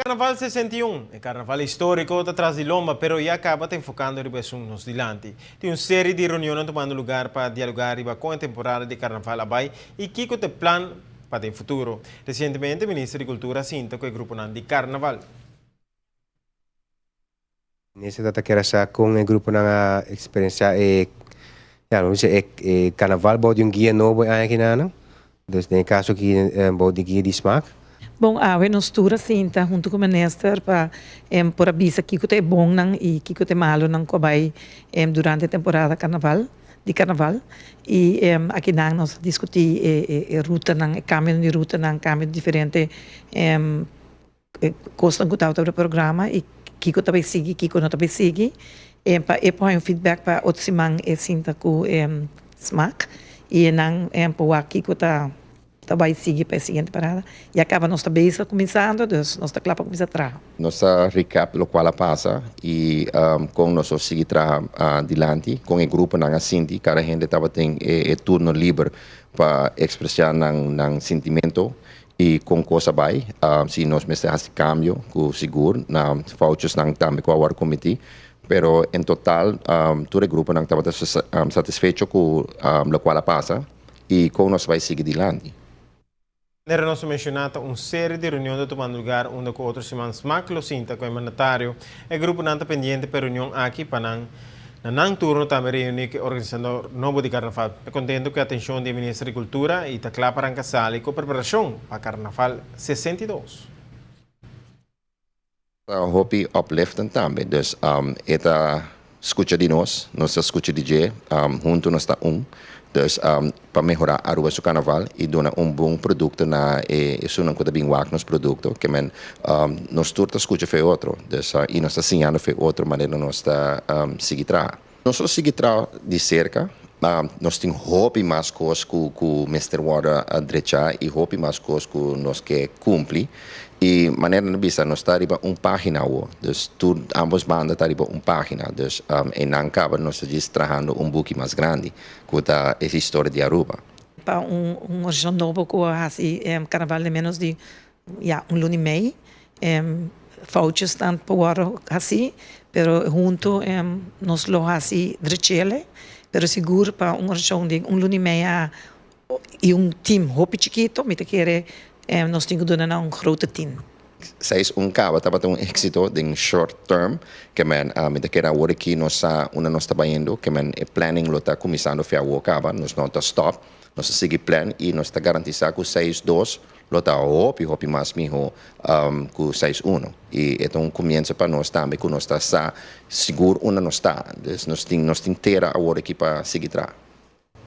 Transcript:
Carnaval 61 é carnaval histórico atrás de Lomba, pero já acaba enfocando em nos dilante. Tem uma série de reuniões tomando lugar para dialogar com a temporada de carnaval abai e que tem plan para o futuro. Recentemente, o ministro de Cultura sinta com o grupo de carnaval. Nesse data que era com o grupo na experiência carnaval pode guia novo aqui não? Dus nesse caso aqui pode guia de smaak. Bom, we nos tura sinta junto com o ministro para por avisa que é bom nang e que é malo nang kobay durante a temporada de carnaval e aqui nós discutir ruta nang caminho de ruta nang caminho diferente costa que tá o programa e que também sigue que não também sigue para põe feedback para outro simang sinta com smaak e nang para aqui que tá vai seguir para a seguinte parada. E acaba nossa base começando, então nossa clapa começa a trabalhar. Nossa recap, o qual passa, e com nosso seguir adiante, com o grupo na Cinti, cada gente estava tem turno livre para expressar ng sentimento e com coisa vai, se nós mesmos cambio, com seguro, na vouchers ng também com o committee, pero em total, todo o grupo não estava satisfeito com o qual passa e com nós vai seguir adiante. Nera nosso mencionado uma série de reuniões tomando lugar onde com outros semanas macro sinta com o mandatário. O grupo não está pendente para reunião aqui para não turno também reunir com o organizador novo de carnaval. É contento com a atenção do ministro de Cultura e está claro para casal com preparação para carnaval 62. Hopi upliften também, dus esta escuta de nós, nossa escuta de G, junto nós está dus para melhorar a rua do carnaval e dar bom produto na isso não custa bem nos produtos que men nós turta escuta foi outro dus e nós assim ano foi outra maneira nós está seguir nós só seguir de cerca nós tem hope mais coisas com o Mr. Water a direita e hope mais coisas com nós que cumpre e maneira não bisa nós está riba página dus ambos bandas está riba página dus e não acaba nós está trabalhando book mais grande com a história de Aruba para região novo com assim carnaval de menos de luna e meio vouchers estão para assim pero junto nós lo assim drechele pero seguro para região de luna e meia e team hope chiquito me te querer nós temos que dar grote team. Zij cabo estava tão éxito em short term que men me daquela hora que nós trabalhando que men planning lo está começando a o acaba nós não está stop nós seguir plan e nós está garantizar que 6-2 lo está hopi mais mijo com 6-1 e então começa para nós também que nós está seguro onde nós está nós tem ter a hora aqui para seguir